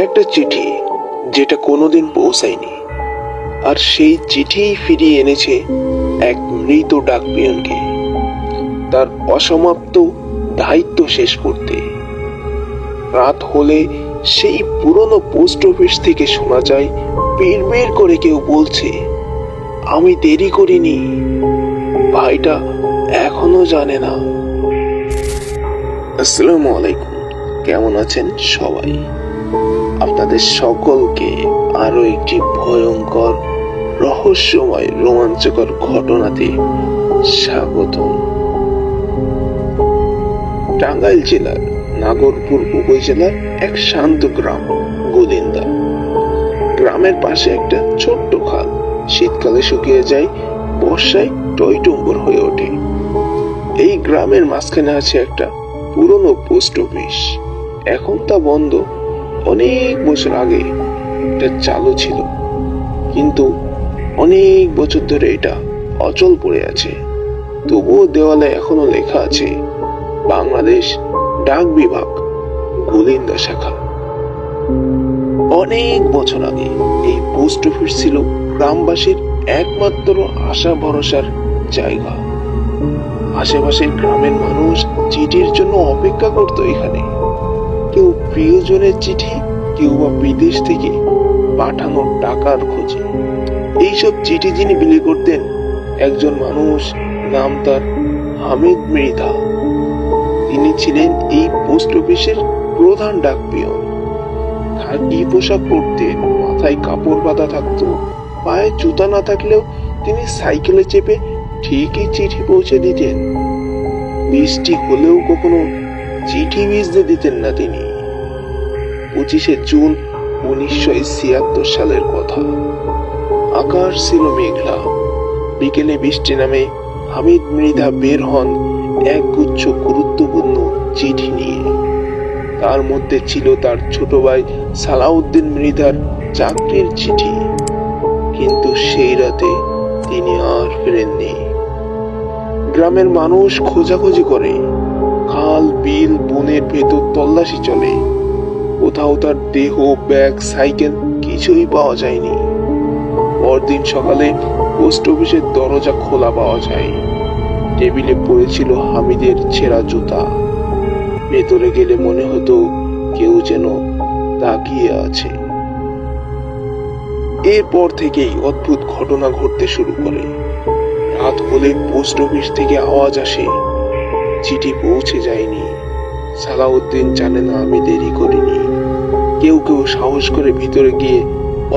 একটা চিঠি যেটা কোনোদিন পৌঁছায়নি, আর সেই চিঠি ফিরিয়ে এনেছে এক মৃত ডাক পিয়নকে তার অসমাপ্ত দায়িত্ব শেষ করতে। রাত হলে সেই পুরনো পোস্ট অফিস থেকে শোনা যায় বিড়বিড় করে কেউ বলছে, আমি দেরি করিনি, ভাইটা এখনো জানে না। আসসালামু আলাইকুম, কেমন আছেন সবাই? আপনাদের সকলকে আরো একটি ভয়ঙ্কর, রহস্যময়, রোমাঞ্চকর ঘটনাতে স্বাগতম। টাঙ্গাইল জেলার নাগরপুর উপজেলার এক শান্ত গ্রাম গোলিন্দা। গ্রামের পাশে একটা ছোট্ট খাল শীতকালে শুকিয়ে যায়, বর্ষায় টইটুম্বুর হয়ে ওঠে। এই গ্রামের মাঝখানে আছে একটা পুরনো পোস্ট অফিস। এখন তা বন্ধ। অনেক বছর আগে এটা চালু ছিল, কিন্তু অনেক বছর ধরে এটা অচল পড়ে আছে। তবুও দেওয়ালে এখনো লেখা আছে বাংলাদেশ ডাক বিভাগ, গোলিন্দা শাখা। অনেক বছর আগে এই পোস্ট অফিস ছিল গ্রামবাসীর একমাত্র আশা ভরসার জায়গা। আশেপাশের গ্রামের মানুষ চিঠির জন্য অপেক্ষা করত এখানে। কেউ প্রিয়জনের চিঠি, কেউ বা বিদেশ থেকে পাঠানো টাকার খোঁজে। এইসব চিঠি যিনি বিলি করতেন, একজন মানুষ, নাম তার হামিদ মৃধা। তিনি ছিলেন এই পোস্ট অফিসের প্রধান ডাক পিয়ন। খাকি পোশাক পরতেন, মাথায় কাপড় বাঁধা থাকতো, পায়ে জুতা না থাকলেও তিনি সাইকেলে চেপে ঠিকই চিঠি পৌঁছে দিতেন। বৃষ্টি হলেও কখনো চিঠি ভিজতে দিতেন না তিনি। 25শে জুন 1976 সালের কথা। আকাশ ছিল মেঘলা। বিকেলে বৃষ্টি নামে হামিদ মৃধা বের হন একগুচ্ছ গুরুত্বপূর্ণ চিঠি নিয়ে। তার মধ্যে ছিল তার ছোট ভাই সালাউদ্দিন মৃধার চাকরির চিঠি। কিন্তু সেই রাতে তিনি আর ফেরেননি। গ্রামের মানুষ খোঁজাখুঁজি করে, খাল, বিল, বনের ভেতর তল্লাশি চলে। কোথাও তার দেহ, ব্যাগ, সাইকেল কিছুই পাওয়া যায়নি। পরদিন সকালে পোস্ট অফিসের দরজা খোলা পাওয়া যায়। টেবিলে পড়েছিল হামিদের ছেঁড়া জুতা। ভেতরে গেলে মনে হতো কেউ যেন তাকিয়ে আছে। এরপর থেকেই অদ্ভুত ঘটনা ঘটতে শুরু করে। রাত হলে পোস্ট অফিস থেকে আওয়াজ আসে, চিঠি পৌঁছে যায়নি। সালাউদ্দিন জানে না আমি দেরি করিনি। কেউ কেউ সাহস করে ভিতরে গিয়ে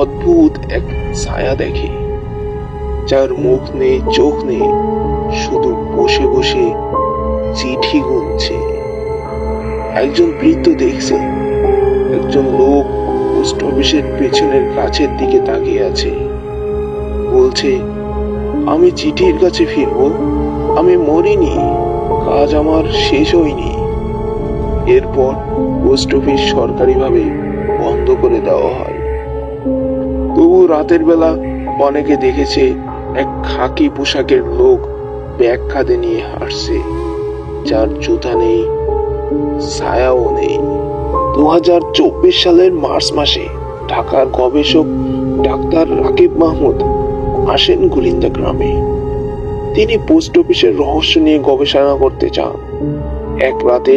অদ্ভুত এক ছায়া দেখে, যার মুখ নেই, চোখ নেই, শুধু বসে বসে চিঠি গুনছে। একজন বৃদ্ধ দেখছে একজন লোক পোস্ট অফিসের পেছনের গাছের দিকে তাকিয়ে আছে। বলছে, আমি চিঠির কাছে ফিরবো, আমি মরিনি, কাজ আমার শেষ হয়নি। এরপর পোস্ট অফিস সরকারিভাবে বন্ধ করে দেওয়া হয়। তবু রাতের বেলা অনেকে দেখেছে এক খাকি পোশাকের লোক ব্যাগ কাঁধে নিয়ে হাঁটছে, যার জুতা নেই, ছায়াও নেই। 2024 সালের মার্চ মাসে ঢাকার গবেষক ডাক্তার রাকিব মাহমুদ আসেন গোলিন্দা গ্রামে। তিনি পোস্ট অফিসের রহস্য নিয়ে গবেষণা করতে চান। এক রাতে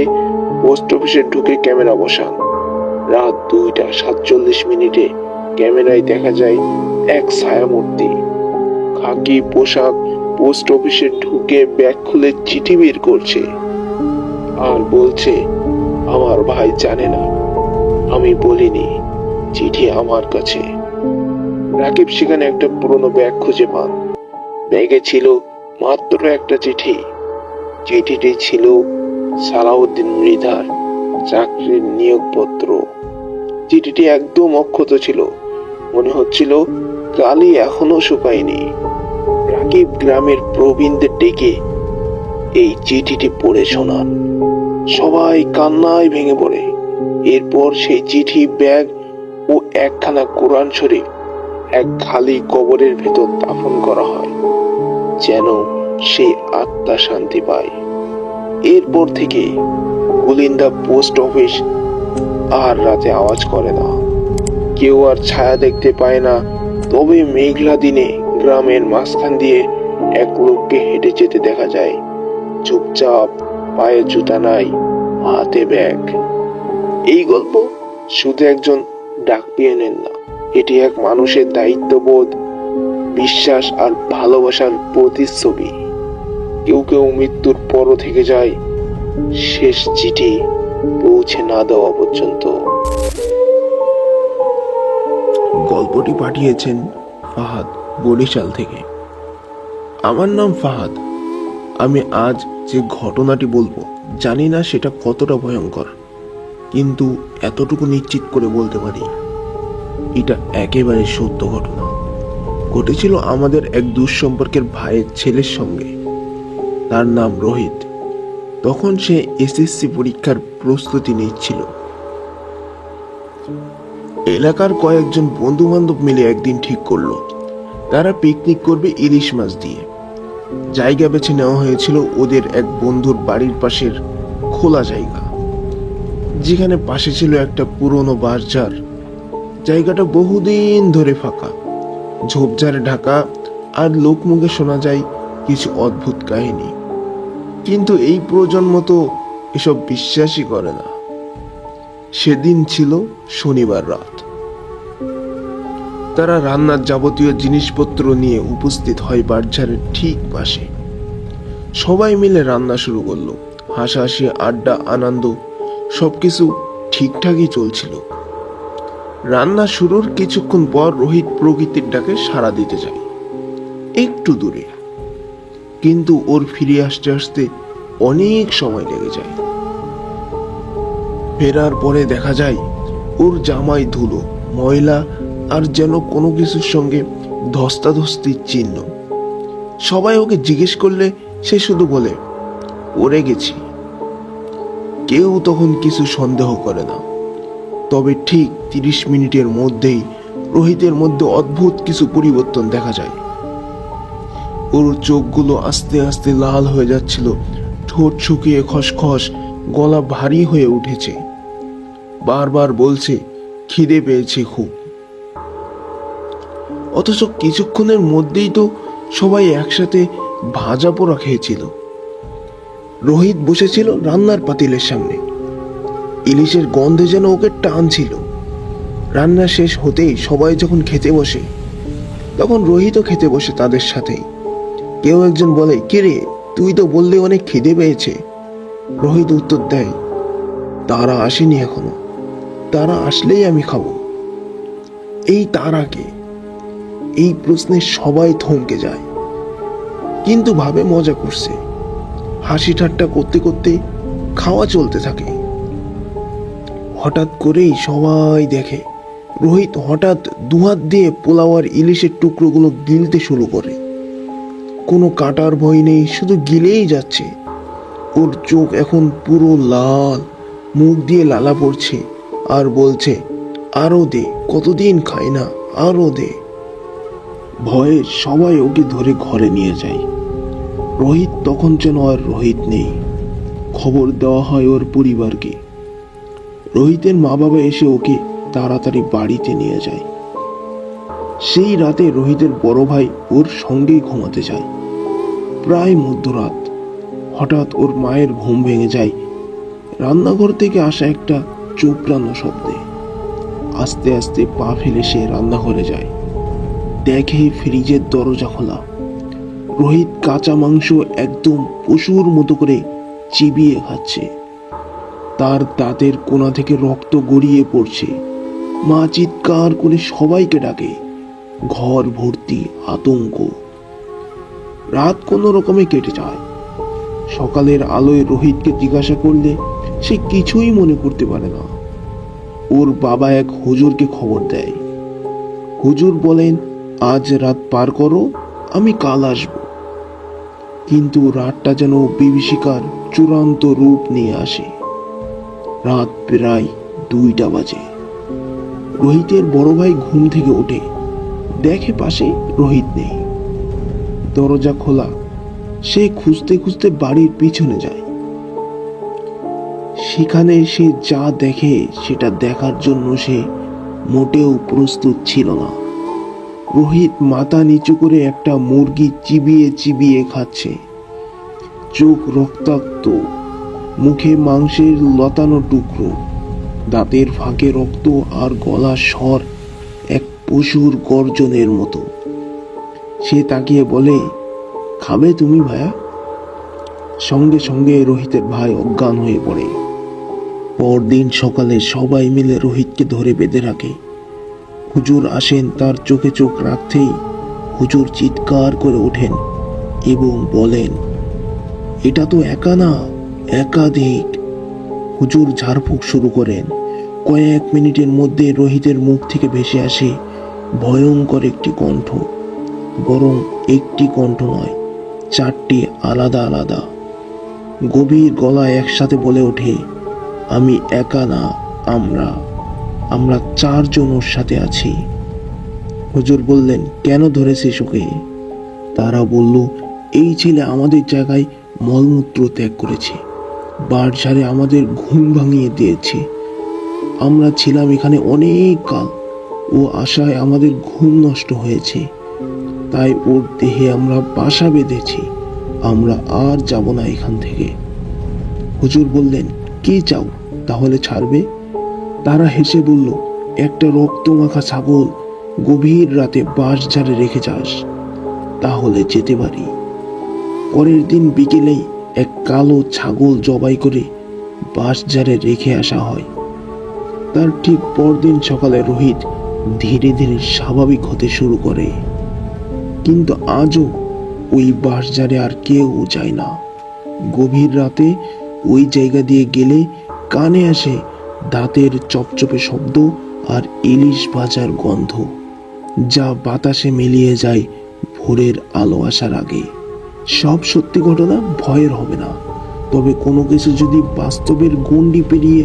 পোস্ট অফিসে ঢুকে ক্যামেরা বসান। রাত 2:47 ক্যামেরায় দেখা যায় এক ছায়ামূর্তি, খাকি পোশাক, পোস্ট অফিসে ঢুকে ব্যাগ খুলে চিঠি বের করছে আর বলছে, আমার ভাই জানে না, আমি বলিনি, চিঠি আমার কাছে। রাকিব সেখানে একটা পুরনো ব্যাগ খুঁজে পান। ব্যাগে ছিল মাত্র একটা চিঠি। চিঠিটি ছিল সালাউদ্দিন মৃধার চাকরির নিয়োগপত্র। চিঠিটি একদম অক্ষত ছিল, মনে হচ্ছিল কালি এখনো শুকায়নি। রাকিব গ্রামের প্রবীণদের ডেকে এই চিঠিটি পড়ে শোনান। সবাই কান্নায় ভেঙে পড়ে। এরপর সেই চিঠি, ব্যাগ ও একখানা কোরআন শরীফ এক খালি কবরের ভেতর দাফন করা হয়, যেন সে আত্মা শান্তি পায়। এরপর থেকে গোলিন্দা পোস্ট অফিস আর রাতে আওয়াজ করে না। কেউ আর ছায়া দেখতে পায় না। তবে মেঘলা দিনে গ্রামের মাঝখান দিয়ে এক লোককে হেঁটে যেতে দেখা যায়, চুপচাপ, পায়ে জুতা নাই, হাতে ব্যাগ। এই গল্প শুধু একজন ডাক পিয়নের না, এটি এক মানুষের দায়িত্ববোধ, বিশ্বাস আর ভালোবাসার প্রতিচ্ছবি। কেউ কেউ মৃত্যুর পরও থেকে যায়, শেষ চিঠি পৌঁছে না দেওয়া পর্যন্ত। গল্পটি পাঠিয়েছেন ফাহাদ, বরিশাল থেকে। আমার নাম ফাহাদ। আমি আজ যে ঘটনাটি বলবো জানি না সেটা কতটা ভয়ঙ্কর, কিন্তু এতটুকু নিশ্চিত করে বলতে পারি এটা একেবারে সত্য ঘটনা। ঘটেছিল আমাদের এক দুঃসম্পর্কের ভাইয়ের ছেলের সঙ্গে। তার নাম রোহিত। তখন সে এসএসসি পরীক্ষার প্রস্তুতি নিচ্ছিল। এলাকার কয়েকজন বন্ধু বান্ধব মিলে একদিন ঠিক করলো তারা পিকনিক করবে ইলিশ মাছ দিয়ে। জায়গা বেছে নেওয়া হয়েছিল ওদের এক বন্ধুর বাড়ির পাশের খোলা জায়গা, যেখানে পাশে ছিল একটা পুরনো বাঁশঝাড়। জায়গাটা বহুদিন ধরে ফাঁকা, ঝোপঝাড়ে ঢাকা, আর লোকমুখে শোনা যায় কিছু অদ্ভুত কাহিনী। কিন্তু এই প্রজন্ম তো এসব বিশ্বাসই করে না। সেদিন ছিল শনিবার রাত। তারা রান্নার যাবতীয় জিনিসপত্র নিয়ে উপস্থিত হয় বাঁশঝাড়ের ঠিক পাশে। সবাই মিলে রান্না শুরু করলো। হাসাহাসি, আড্ডা, আনন্দ সবকিছু ঠিকঠাকই চলছিল। রান্না শুরুর কিছুক্ষণ পর রোহিত প্রকৃতির ডাকে সাড়া দিতে যায় একটু দূরে, কিন্তু ওর ফিরে আসতে আসতে অনেক সময় লেগে যায়। ফেরার পরে দেখা যায় ওর জামায় ধুলো, ময়লা, আর যেন কোনো কিছুর সঙ্গে ধস্তাধস্তির চিহ্ন। সবাই ওকে জিজ্ঞেস করলে সে শুধু বলে, পড়ে গেছি। কেউ তখন কিছু সন্দেহ করে না। তবে ঠিক 30 মিনিটের মধ্যেই রোহিতের মধ্যে অদ্ভুত কিছু পরিবর্তন দেখা যায়। ওর চোখগুলো আস্তে আস্তে লাল হয়ে যাচ্ছিল, ঠোঁট শুকিয়ে খসখস, গলা ভারী হয়ে উঠেছে। বারবার বলছে খিদে পেয়েছে খুব। অথচ কিছুক্ষণের মধ্যেই তো সবাই একসাথে ভাজা পোড়া খেয়েছিল। রোহিত বসেছিল রান্নার পাতিলের সামনে। ইলিশের গন্ধে যেন ওকে টানছিল। রান্না শেষ হতেই সবাই যখন খেতে বসে, তখন রোহিতও খেতে বসে তাদের সাথেই। কেউ একজন বলে, কিরে তুই তো বললে অনেক খিদে পেয়েছে। রোহিত উত্তর দেয়, তারা আসেনি এখনো, তারা আসলেই আমি খাবো। এই তারা কে? এই প্রশ্নে সবাই থমকে যায়, কিন্তু ভাবে মজা করছে। হাসি ঠাট্টা করতে করতে খাওয়া চলতে থাকে। হঠাৎ করেই সবাই দেখে রোহিত হঠাৎ দুহাত দিয়ে পোলাও আর ইলিশের টুকরোগুলো গিলতে শুরু করে। কোনো কাটার ভয় নেই, শুধু গিলেই যাচ্ছে। ওর চোখ এখন পুরো লাল, মুখ দিয়ে লালা পড়ছে, আর বলছে, আরো দে, কতদিন খাই না, আরো দে। ভয়ে সবাই ওকে ধরে ঘরে নিয়ে যায়। রোহিত তখন যেন আর রোহিত নেই। খবর দেওয়া হয় ওর পরিবারকে। রোহিতের মা বাবা এসে ওকে তাড়াতাড়ি বাড়িতে নিয়ে যায়। সেই রাতে রোহিতের বড় ভাই ওর সঙ্গেই ঘুমাতে যায়। প্রায় মধ্যরাত। হঠাৎ ওর মায়ের ঘুম ভেঙে যায় রান্নাঘর থেকে আসা একটা চোপড়ানো শব্দে। আস্তে আস্তে পা ফেলে সে রান্নাঘরে যায়। দেখে ফ্রিজের দরজা খোলা। রোহিত কাঁচা মাংস একদম পশুর মতো করে চিবিয়ে খাচ্ছে। তার দাঁতের কোণা থেকে রক্ত গড়িয়ে পড়ছে। মা চিৎকার করে সবাইকে ডাকে। ঘর ভর্তি আতঙ্ক। রাত কোনো রকমে কেটে যায়। সকালের আলোয় রোহিতকে জিজ্ঞাসা করলে সে কিছুই মনে করতে পারে না। ওর বাবা এক হুজুরকে খবর দেয়। হুজুর বলেন, আজ রাত পার করো, আমি কাল আসব। কিন্তু রাতটা যেন বিভীষিকার চূড়ান্ত রূপ নিয়ে আসে। রাত প্রায় 2টা বাজে। রোহিতের বড় ভাই ঘুম থেকে ওঠে, দেখে পাশে রোহিত নেই। দরজা খোলা। সে খুঁজতে খুঁজতে বাড়ির পিছনে যায়। সেখানে সে যা দেখে সেটা দেখার জন্য সে মোটেও প্রস্তুত ছিল না। রোহিত মাথা নিচু করে একটা মুরগি চিবিয়ে চিবিয়ে খাচ্ছে। চোখ রক্তাক্ত, মুখে মাংসের লতানো টুকরো, দাঁতের ফাঁকে রক্ত, আর গলার স্বর এক পশুর গর্জনের মতো। সে তাকিয়ে বলে, খাবে তুমি ভাইয়া? সঙ্গে সঙ্গে রোহিতের ভাই অজ্ঞান হয়ে পড়ে। পরদিন সকালে সবাই মিলে রোহিতকে ধরে বেঁধে রাখে। হুজুর আসেন, তার চোখে চোখ রাখতেই হুজুর চিৎকার করে ওঠেন এবং বলেন, এটা তো একা না, একাধিক। হুজুর ঝাড়ফুঁক শুরু করেন। কয়েক মিনিটের মধ্যে রোহিতের মুখ থেকে ভেসে আসে ভয়ঙ্কর একটি কণ্ঠ। বরং একটি কণ্ঠ নয়, 4টি আলাদা আলাদা গভীর গলায় একসাথে বলে ওঠে, আমি একা না, আমরা 4 জন ওর সাথে আছি। হুজুর বললেন, কেন ধরেছিস ওকে? তারা বলল, এই ছেলে আমাদের জায়গায় মলমূত্র ত্যাগ করেছে, বাঁশঝাড়ে আমাদের ঘুম ভাঙিয়ে দিয়েছে। আমরা ছিলাম এখানে অনেক কাল, ও আশায় আমাদের ঘুম নষ্ট হয়েছে, তাই ওর দেহে আমরা বাসা বেঁধেছি। আমরা আর যাব না এখান থেকে। হুজুর বললেন, কি চাও, তাহলে ছাড়বে? তারা হেসে বলল, একটা রক্তমাখা ছাগল গভীর রাতে বাঁশঝাড়ে রেখে যাস, তাহলে যেতে পারি। পরের দিন বিকেলেই এক কালো ছাগল জবাই করে বাঁশঝাড়ে রেখে আসা হয়। তার ঠিক পরদিন সকালে রোহিত ধীরে ধীরে স্বাভাবিক হতে শুরু করে। কিন্তু আজও ওই বাঁশঝাড়ে আর কেউ যায় না। গভীর রাতে ওই জায়গা দিয়ে গেলে কানে আসে দাঁতের চপচপে শব্দ আর ইলিশ ভাজার গন্ধ, যা বাতাসে মিলিয়ে যায় ভোরের আলো আসার আগে। সব সত্যি ঘটনা, ভয়ের হবে না। তবে কোনো কিছু যদি বাস্তবের গণ্ডি পেরিয়ে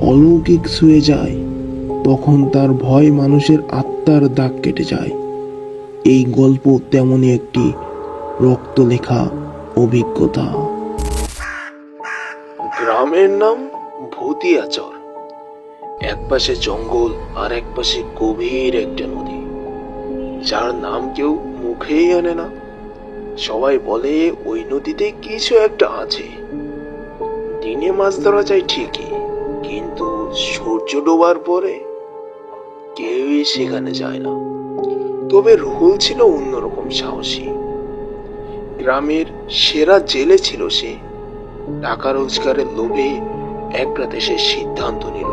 অলৌকিক ছুঁয়ে যায়, তখন তার ভয় মানুষের আত্মার দাগ কেটে যায়। এই গল্প তেমনই একটি রক্তলেখা অভিজ্ঞতা। গ্রামের নাম ভূতিয়াচর। এক পাশে জঙ্গল আর এক পাশে গভীর একটা নদী, যার নাম কেউ মুখেই আনে না। সবাই বলে ওই নদীতে কিছু একটা আছে। দিনে মাছ ধরা যায় ঠিকই, কিন্তু সূর্য ডোবার পরে কেউই সেখানে যায় না। তবে রুহুল ছিল অন্যরকম সাহসী। গ্রামের সেরা জেলে ছিল সে। টাকা রোজগারের লোভে এক রাতে সে সিদ্ধান্ত নিল,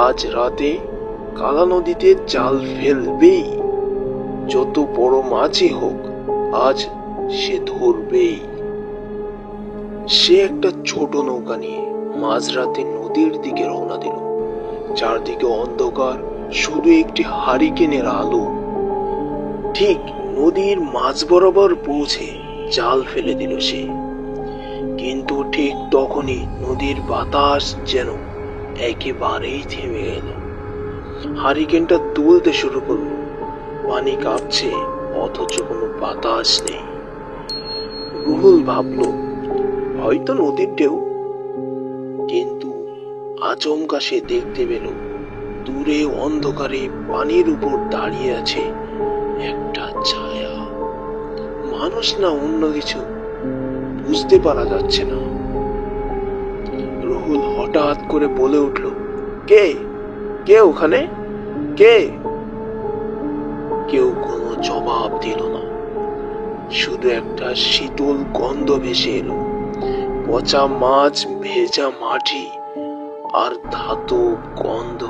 আজ রাতে কালা নদীতে জাল ফেলবেই। যত বড় মাছই হোক, আজ সে ধরবেই। সে একটা ছোট নৌকা নিয়ে মাঝরাতে নদীর দিকে রওনা দিল। চারদিকে অন্ধকার, শুধু একটি হারিকেনের আলো। ঠিক নদীর মাঝ বরাবর পৌঁছে জাল ফেলে দিল সে। কিন্তু ঠিক তখনই নদীর বাতাস যেন একেবারেই থেমে গেল। হারিকেনটা দুলতে শুরু করলো। পানি কাঁপছে, অথচ কোনো বাতাস নেই। রুহুল ভাবলো, হয়তো নদীর ঢেউ। কিন্তু আচমকা সে দেখতে পেল, দূরে অন্ধকারে পানির উপর দাঁড়িয়ে আছে একটা ছায়া। মানুষ না অন্য কিছু বুঝতে পারা যাচ্ছে না। রুহুল হঠাৎ করে বলে উঠল, কে কে ওখানে, কে? কেউ কোনো জবাব দিল না। শুধু একটা শীতল গন্ধ ভেসে এলো, পচা মাছ, ভেজা মাটি আর ধাতব গন্ধ,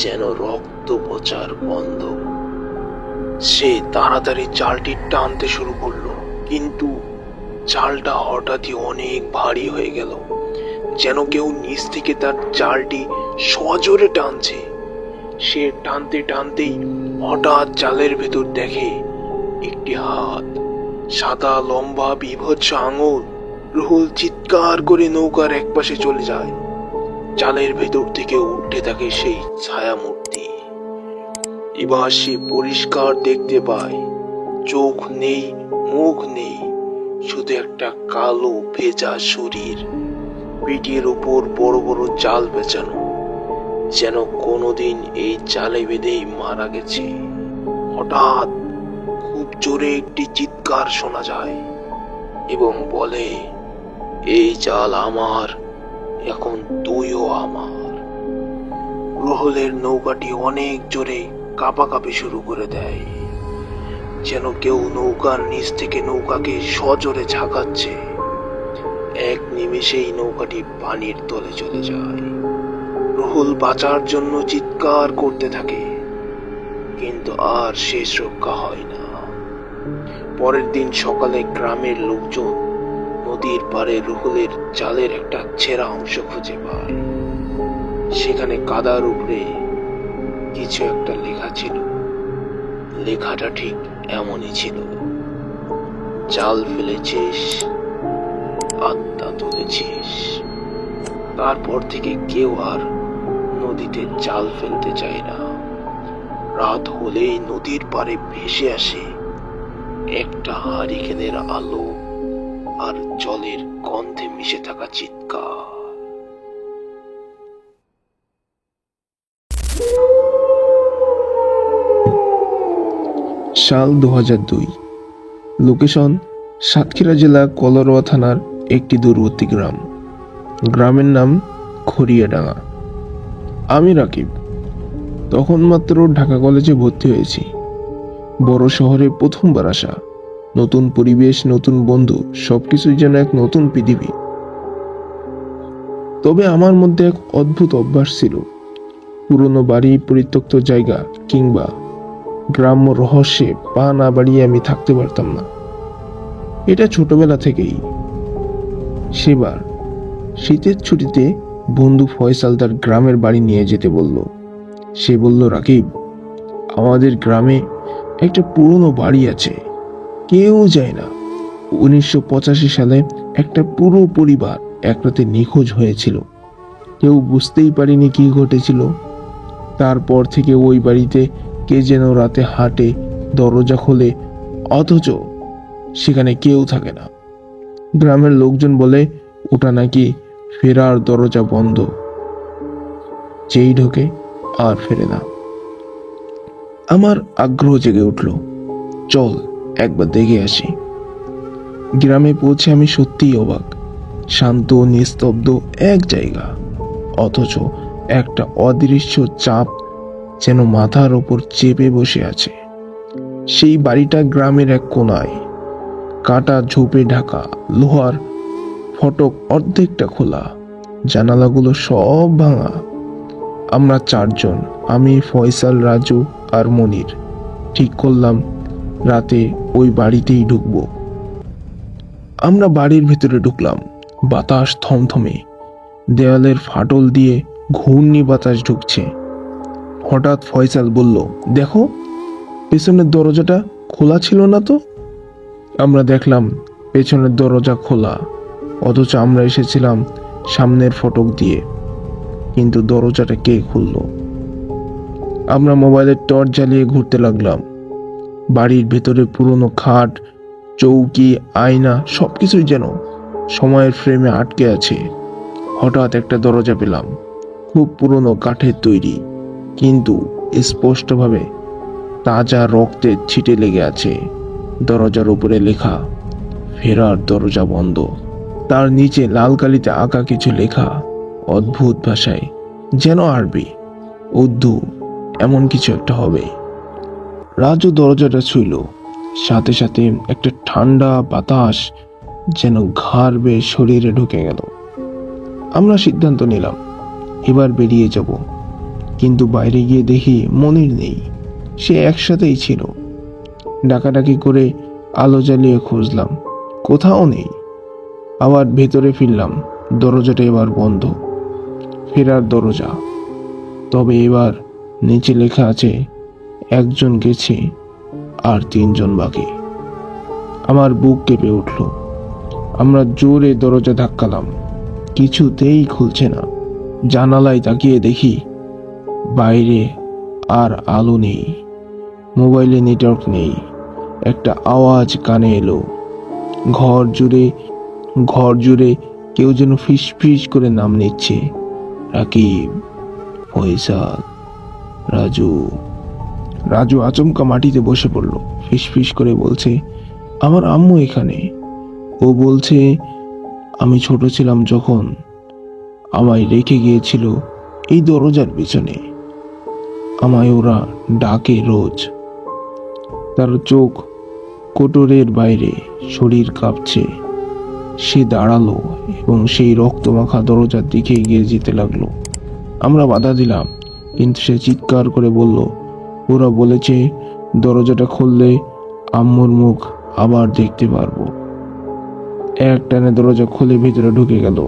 যেন রক্ত পচার গন্ধ। সে তাড়াতাড়ি জালটি টানতে শুরু করলো, কিন্তু জালটা হঠাৎই অনেক ভারী হয়ে গেল, যেন কেউ নিচ থেকে তার জালটি সজোরে টানছে। সে টানতে টানতেই হঠাৎ জালের ভেতর দেখে একটি হাত, সাদা লম্বা বীভৎস আঙুল। রুহুল চিৎকার করে নৌকার একপাশে চলে যায়। জালের ভেতর থেকে উঠতে থাকে সেই ছায়া মূর্তি। এবার সে পরিষ্কার দেখতে পায়, চোখ নেই, মুখ নেই, শুধু একটা কালো ভেজা শরীর, পিঠের উপর বড় বড় জাল পেঁচানো। যেন কোনোদিন এই জালে বেঁধেই মারা গেছে। হঠাৎ খুব জোরে একটি চিৎকার শোনা যায় এবং বলে, এই জাল আমার, এখন তুইও আমার। রুহুলের নৌকাটি অনেক জোরে কাঁপাকাঁপি শুরু করে দেয়, যেন কেউ নৌকার নিচ থেকে নৌকাকে সজোরে ঝাঁকাচ্ছে। এক নিমেষেই নৌকাটি পানির তলে চলে যায়। রুহুল বাঁচার জন্য চিৎকার করতে থাকে, কিন্তু আর শেষ রক্ষা হয় না। পরের দিন সকালে গ্রামের লোকজন নদীর পাড়ে রুহুলের জালের একটা ছেঁড়া অংশ খুঁজে পায়। সেখানে কাদার উপরে কিছু একটা লেখা ছিল। লেখাটা ঠিক এমনই ছিল, জাল ফেলেছিস, আত্মা তুলেছিস। তারপর থেকে কেউ আর নদীতে জাল ফেলতে চায় না। রাত হলেই নদীর পাড়ে ভেসে আসে একটা হারিকেনের আলো আর জলের গন্ধে মিশে থাকা চিৎকার। সাল 2002। লোকেশন সাতক্ষীরা জেলা কলারোয়া থানার একটি দূরবর্তী গ্রাম। গ্রামের নাম খড়িয়াডাঙ্গা। আমি রাকিব, তখন মাত্র ঢাকা কলেজে ভর্তি হয়েছি। বড় শহরে প্রথমবার আসা, নতুন পরিবেশ, নতুন বন্ধু, সবকিছুই যেন এক নতুন পৃথিবী। তবে আমার মধ্যে এক অদ্ভুত অভ্যাস ছিল। পুরনো বাড়ি, পরিত্যক্ত জায়গা কিংবা গ্রাম্য রহস্যে পা না বাড়িয়ে আমি থাকতে পারতাম না। এটা ছোটবেলা থেকেই। সেবার শীতের ছুটিতে বন্ধু ফয়সাল তার গ্রামের বাড়ি নিয়ে যেতে বলল। সে বলল, রাকিব, আমাদের গ্রামে একটা পুরনো বাড়ি আছে, কেউ যায় না। 1985 সালে একটা পুরো পরিবার এক রাতে নিখোঁজ হয়েছিল। কেউ বুঝতেই পারেনি কি ঘটেছিল। তারপর থেকে ওই বাড়িতে কে যেন রাতে হাঁটে, দরজা খোলে, অথচ সেখানে কেউ থাকে না। গ্রামের লোকজন বলে ওটা নাকি ফেরার দরজা বন্ধ, যেই ঢোকে আর ফেরে না। আমার আগ্রহ জেগে উঠল, চল একবার দেখে আসি। গ্রামে পৌঁছে আমি সত্যিই অবাক। শান্ত, নিস্তব্ধ এক জায়গা, অথচ একটা অদৃশ্য চাপ যেন মাথার ওপর চেপে বসে আছে। সেই বাড়িটা গ্রামের এক কোনায়, কাটা ঝোপে ঢাকা, লোহার ফটক অর্ধেকটা খোলা, জানালাগুলো সব ভাঙা। আমরা চারজন, আমি, ফয়সাল, রাজু আর মনির, ঠিক করলাম রাতে ওই বাড়িতেই ঢুকবো। আমরা বাড়ির ভেতরে ঢুকলাম। বাতাস থমথমে, দেওয়ালের ফাটল দিয়ে ঘূর্ণি বাতাস ঢুকছে। হঠাৎ ফয়সাল বলল, দেখো, পেছনের দরজাটা খোলা ছিল না তো? আমরা দেখলাম পেছনের দরজা খোলা, অথচ আমরা এসেছিলাম সামনের ফটক দিয়ে। কিন্তু দরজাটা কে খুললো? আমরা মোবাইলের টর্চ জ্বালিয়ে ঘুরতে লাগলাম। বাড়ির ভেতরে পুরনো খাট, চৌকি, আয়না সবকিছুই যেন সময়ের ফ্রেমে আটকে আছে। হঠাৎ একটা দরজা পেলাম, খুব পুরনো, কাঠের তৈরি, কিন্তু স্পষ্টভাবে তাজা রক্তের ছিটে লেগে আছে। দরজার উপরে লেখা, ফেরার দরজা বন্ধ। তার নিচে লাল কালিতে আঁকা কিছু লেখা, অদ্ভুত ভাষায়, যেন আরবি, উর্দু, এমন কিছু একটা হবে। রাজু দরজাটা ছুঁইল, সাথে সাথে একটা ঠান্ডা বাতাস যেন ঘাড় বেয়ে শরীরে ঢুকে গেল। আমরা সিদ্ধান্ত নিলাম এবার বেরিয়ে যাব। কিন্তু বাইরে গিয়ে দেখি মনির নেই। সে একসাথেই ছিল। ডাকাডাকি করে আলো জ্বালিয়ে খুঁজলাম, কোথাও নেই। আবার ভেতরে ফিরলাম, দরজাটা এবার বন্ধ, ফেরার দরজা। তবে এবার নিচে লেখা আছে, একজন গেছে আর 3 জন বাকি। আমার বুক কেঁপে উঠল। আমরা জোরে দরজা ধাক্কালাম, কিছুতেই খুলছে না। জানালায় তাকিয়ে দেখি বাইরে আর আলো নেই, মোবাইলে নেটওয়ার্ক নেই। একটা আওয়াজ কানে এলো, ঘর জুড়ে কেউ যেন ফিস ফিস করে নাম নিচ্ছে, রাকিব, ফয়সাল, রাজু। রাজু আচমকা মাটিতে বসে পড়ল, ফিসফিস করে বলছে, আমার আম্মু এখানে। ও বলছে, আমি ছোট ছিলাম যখন আমায় রেখে গিয়েছিল এই দরজার পিছনে। আমায় ওরা ডাকে রোজ। তার চোখ কোটরের বাইরে, শরীর কাঁপছে। সে দাঁড়ালো এবং সেই রক্তমাখা দরজার দিকে এগিয়ে যেতে লাগলো। আমরা বাধা দিলাম, কিন্তু সে চিৎকার করে বলল, ওরা বলেছে দরজাটা খুললে আম্মুর মুখ আবার দেখতে পারবো। এক টানে দরজা খুলে ভিতরে ঢুকে গেল।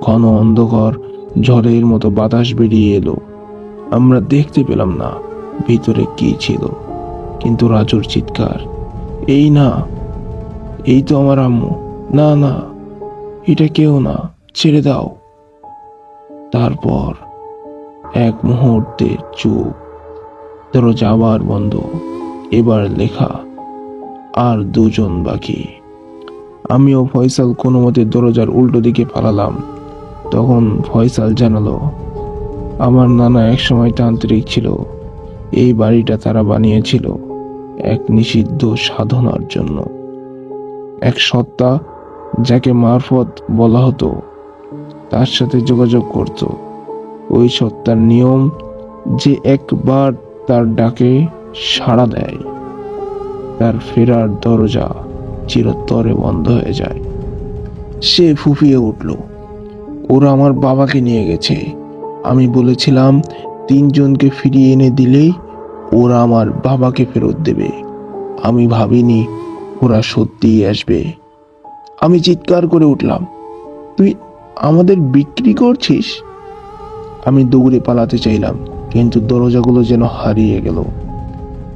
ঘন অন্ধকার, ঝড়ের মতো বাতাস বেরিয়ে এলো। আমরা দেখতে পেলাম না ভিতরে কি ছিল, কিন্তু রাজুর চিৎকার, এই না, এই তো আমার আম্মু, না না, এটা কেউ না, ছেড়ে দাও। তারপর এক মুহূর্তে চুপ। দরজা আবার বন্ধ। এবার লেখা, আর দুজন বাকি। আমি ও ফয়সাল কোনো মতে দরজার উল্টো দিকে পালালাম। তখন ফয়সাল জানালো, আমার নানা একসময় তান্ত্রিক ছিল। এই বাড়িটা তারা বানিয়েছিল এক নিষিদ্ধ সাধনার জন্য। এক সত্তা, যাকে মারফত বলা হতো, তার সাথে যোগাযোগ করত। ওই সত্তার নিয়ম যে একবার তার ডাকে সাড়া দেয়, তার ফেরার দরজা চিরতরে বন্ধ হয়ে যায়। সে ফুঁপিয়ে উঠল, ওরা আমার বাবাকে নিয়ে গেছে। আমি বলেছিলাম 3 জনকে ফিরিয়ে এনে দিলেই ওরা আমার বাবাকে ফেরত দেবে। আমি ভাবিনি ওরা সত্যিই আসবে। আমি চিৎকার করে উঠলাম, তুই আমাদের বিক্রি করছিস? আমি দৌড়ে পালাতে চাইলাম, কিন্তু দরজাগুলো যেন হারিয়ে গেল।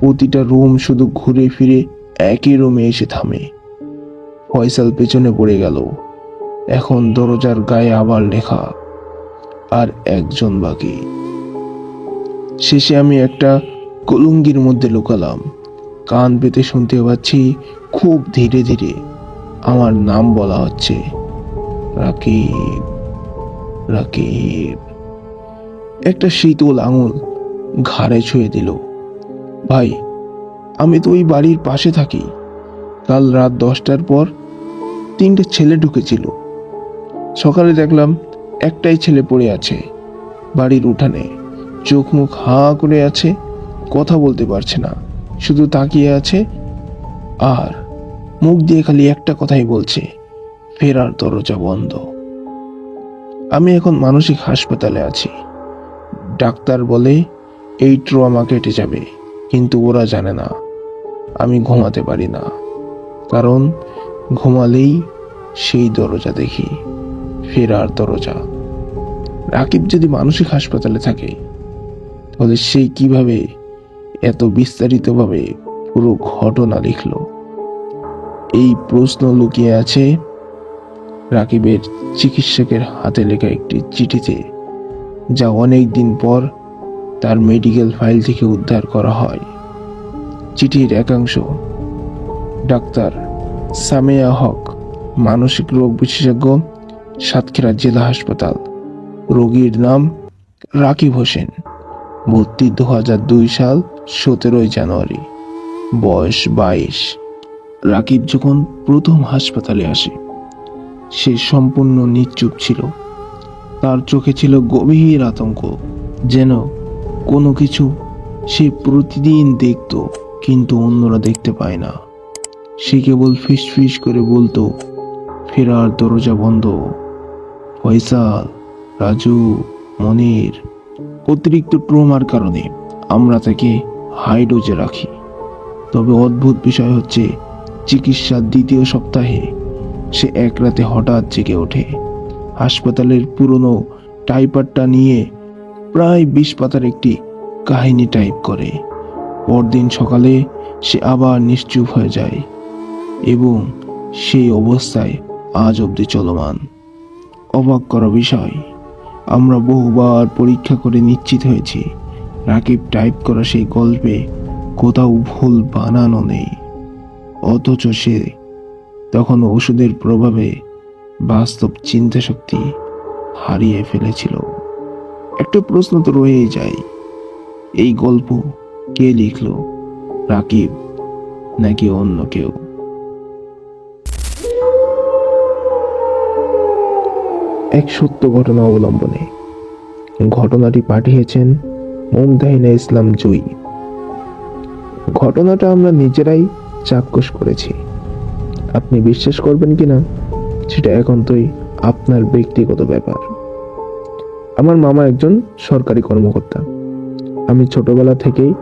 প্রতিটা রুম শুধু ঘুরে ফিরে একই রুমে এসে থামে। ফয়সাল পেছনে পড়ে গেল। এখন দরজার গায়ে আবার লেখা, আর একজন বাকি। শেষে আমি একটা কলুঙ্গির মধ্যে লুকালাম। কান পেতে শুনতে পাচ্ছি খুব ধীরে ধীরে আমার নাম বলা হচ্ছে, রাকিব, রাকিব। একটা শীতল আঙুল ঘাড়ে ছুঁয়ে দিল। ভাই, আমি তো ওই বাড়ির পাশে থাকি। কাল রাত 10টার পর 3টে ছেলে ঢুকেছিল। সকালে দেখলাম একটাই ছেলে পড়ে আছে বাড়ির উঠানে, চোখ মুখ হাঁ করে আছে, কথা বলতে পারছে না, শুধু তাকিয়ে আছে, আর মুখ দিয়ে খালি একটা কথাই বলছে, ফেরার দরজা বন্ধ। আমি এখন মানসিক হাসপাতালে আছি। ডাক্তার বলে এই ট্রমা কেটে যাবে, কিন্তু ওরা জানে না আমি ঘুমাতে পারি না, কারণ ঘুমালেই সেই দরজা দেখি, ফেরার দরজা। রাকিব যদি মানসিক হাসপাতালে থাকে, তাহলে সে কিভাবে এত বিস্তারিতভাবে পুরো ঘটনা লিখল? এই প্রশ্ন লুকিয়ে আছে রাকিবের চিকিৎসকের হাতে লেখা একটি চিঠিতে, যা অনেক দিন পর তার মেডিকেল ফাইল থেকে উদ্ধার করা হয়। চিঠির একাংশ, ডাক্তার সামেয়া হক, মানসিক রোগ বিশেষজ্ঞ, সাতক্ষীরা জেলা হাসপাতাল। রোগীর নাম রাকিব হোসেন, ভর্তি 2002 সাল 17 জানুয়ারি, বয়স 22। রাকিব যখন প্রথম হাসপাতালে আসে, সে সম্পূর্ণ নিশ্চুপ ছিল। তার চোখে ছিল গভীর আতঙ্ক, যেন কোনো কিছু সে প্রতিদিন দেখত কিন্তু অন্যরা দেখতে পায় না। সে কেবল ফিসফিস করে বলতো, ফেরার দরজা বন্ধ। ফয়সাল, রাজু, মনির। অতিরিক্ত ট্রমার কারণে আমরা তাকে হাই ডোজে রাখি। তবে অদ্ভুত বিষয় হচ্ছে, চিকিৎসার 2য় সপ্তাহে সে এক রাতে হঠাৎ জেগে ওঠে। হাসপাতালের পুরনো টাইপারটা নিয়ে প্রায় 20 পাতার একটি কাহিনী টাইপ করে। পরদিন সকালে সে আবার নিশ্চুপ হয়ে যায় এবং সেই অবস্থায় আজ অবধি চলমান। অবাক করা বিষয়, আমরা বহুবার পরীক্ষা করে নিশ্চিত হয়েছি রাকিব টাইপ করা সেই গল্পে কোথাও ভুল বানানো নেই। অথচ সে তখন ওষুধের প্রভাবে বাস্তব চিন্তা শক্তি হারিয়ে ফেলেছিল। একটা প্রশ্ন তো রয়েই যায়, এই গল্প কে লিখলো, রাকিব নাকি অন্য কেউ? এক সত্য ঘটনা অবলম্বনে ঘটনাটি পাঠিয়েছেন মুমতাহিনা ইসলাম জুই। ঘটনাটা আমরা নিজেরাই চাক্ষুষ করেছি। আপনি বিশ্বাস করবেন কিনা সেটা একান্তই আপনার ব্যক্তিগত ব্যাপার। আমার মামা একজন সরকারি কর্মকর্তা। আমি ছোটবেলা থেকেই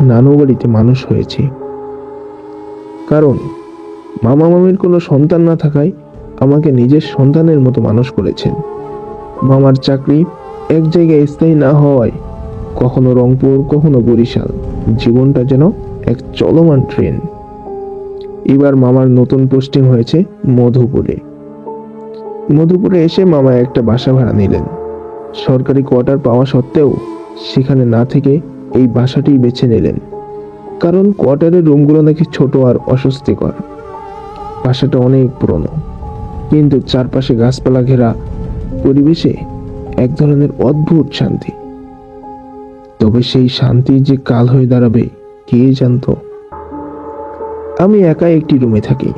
নানু বাড়িতে মানুষ হয়েছি। কারণ মামা মামির কোনো সন্তান না থাকায় আমাকে নিজের সন্তানের মতো মানুষ করেছেন। মামার চাকরি এক জায়গায় স্থায়ী না হওয়ায় কখনো রংপুর, কখনো বরিশাল, জীবনটা যেন এক চলমান ট্রেন। এবার মামার নতুন পোস্টিং হয়েছে মধুপুরে। মধুপুরে এসে মামা একটা বাসা ভাড়া নিলেন। সরকারি কোয়ার্টার পাওয়া সত্ত্বেও সেখানে না থেকে এই বাসাটি বেছে নিলেন, কারণ কোয়ার্টারের রুমগুলো নাকি ছোট আর অস্বস্তিকর। বাসাটা অনেক পুরনো, কিন্তু চারপাশে গাছপালা ঘেরা পরিবেশে এক ধরনের অদ্ভুত শান্তি। তবে সেই শান্তি যে কাল হয়ে দাঁড়াবে কে জানতো। আমি একা একটি রুমে থাকি।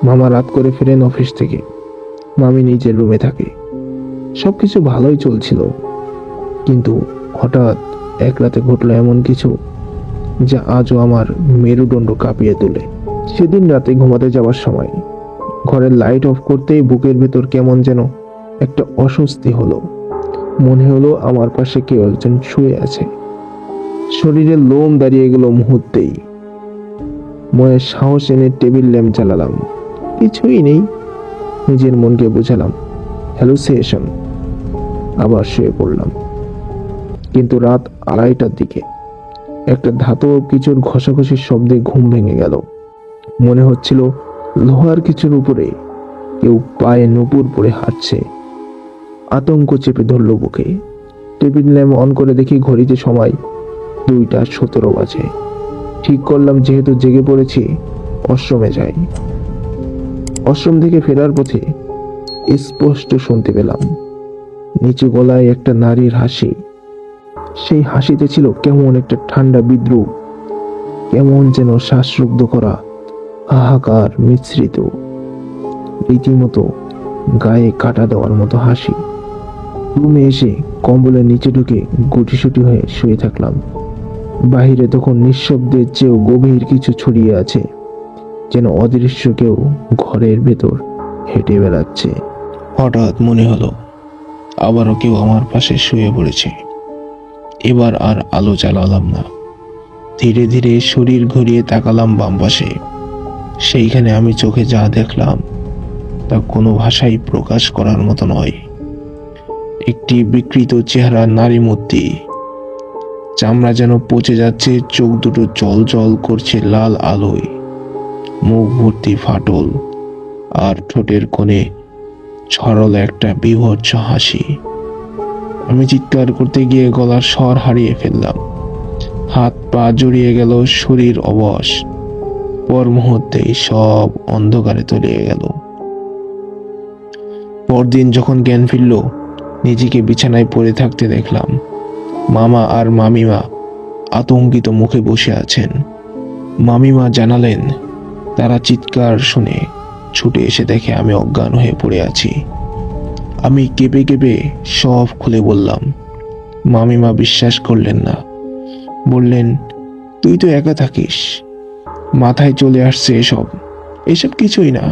মামা রাত করে ফেরেন অফিস থেকে, মামি নিজের রুমে থাকে। সবকিছু ভালোই চলছিল, কিন্তু হঠাৎ এক রাতে ঘটলো এমন কিছু যা আজও আমার মেরুদণ্ড কাঁপিয়ে তোলে। সেদিন রাতে ঘুমাতে যাওয়ার সময় ঘরের লাইট অফ করতেই বুকের ভেতর কেমন যেন একটা অস্বস্তি হলো। মনে হলো আমার পাশে কেউ একজন শুয়ে আছে। শরীরের লোম দাঁড়িয়ে গেল মুহূর্তেই। মনে সাহস এনে টেবিল ল্যাম্প জ্বালালাম, কিছুই নেই। নিজের মনকে বোঝালাম হ্যালুসিনেশন। আবার শুয়ে পড়লাম। কিন্তু রাত 2:30টার দিকে একটা ধাতব কিছুর ঘষাঘষির শব্দে ঘুম ভেঙে গেল। মনে হচ্ছিল লোহার কিছুর উপরে কেউ পায়ে নুপুর পরে হাঁটছে। আতঙ্ক চেপে ধরল বুকে। টেবিল ল্যাম্প অন করে দেখি ঘড়িতে সময় 2:17 বাজে। ঠিক করলাম যেহেতু জেগে পড়েছি, আশ্রমে যাই। আশ্রম থেকে ফেরার পথে স্পষ্ট শুনতে পেলাম নিচু গলায় একটা নারীর হাসি। সেই হাসিতে ছিল কেমন একটা ঠান্ডা বিদ্রুপ, কেমন যেন শ্বাসরুদ্ধ করা হাহাকার মিশ্রিত, রীতিমতো গায়ে কাটা দেওয়ার মতো হাসি। রুমে এসে কম্বলের নিচে ঢুকে গুটিসুটি হয়ে শুয়ে থাকলাম। বাহিরে তখন নিঃশব্দের চেয়েও গভীর কিছু ছড়িয়ে আছে, যেন অদৃশ্য কেউ ঘরের ভেতর হেঁটে বেড়াচ্ছে। হঠাৎ মনে হলো আবারও কেউ আমার পাশে শুয়ে পড়েছে। এবার আর আলো জ্বালালাম না। ধীরে ধীরে শরীর ঘুরিয়ে তাকালাম বাম পাশে। সেইখানে আমি চোখে যা দেখলাম তা কোনো ভাষায় প্রকাশ করার মতো নয়। একটি বিকৃত চেহারা নারী মূর্তি। চামড়া যেন পচে যাচ্ছে, চোখ দুটো জল জল করছে লাল আলোয়, মুখ ভর্তি ফাটল, আর ঠোঁটের কোণে ছড়ল একটা বীভৎস হাসি। আমি চিৎকার করতে গিয়ে গলার স্বর হারিয়ে ফেললাম। হাত পা জড়িয়ে গেল, শরীর অবশ। পর মুহূর্তেই সব অন্ধকারে তলিয়ে গেল। পরদিন যখন জ্ঞান ফিরল, নিজেকে বিছানায় পড়ে থাকতে দেখলাম। মামা আর মামিমা আতঙ্কিত মুখে বসে আছেন। মামিমা জানালেন তারা চিৎকার শুনে ছুটে এসে দেখে আমি অজ্ঞান হয়ে পড়ে আছি। আমি কেঁপে কেঁপে সব খুলে বললাম। মামিমা বিশ্বাস করলেন না, বললেন তুই তো একা থাকিস, মাথায় চলে আসছে এসব কিছুই না।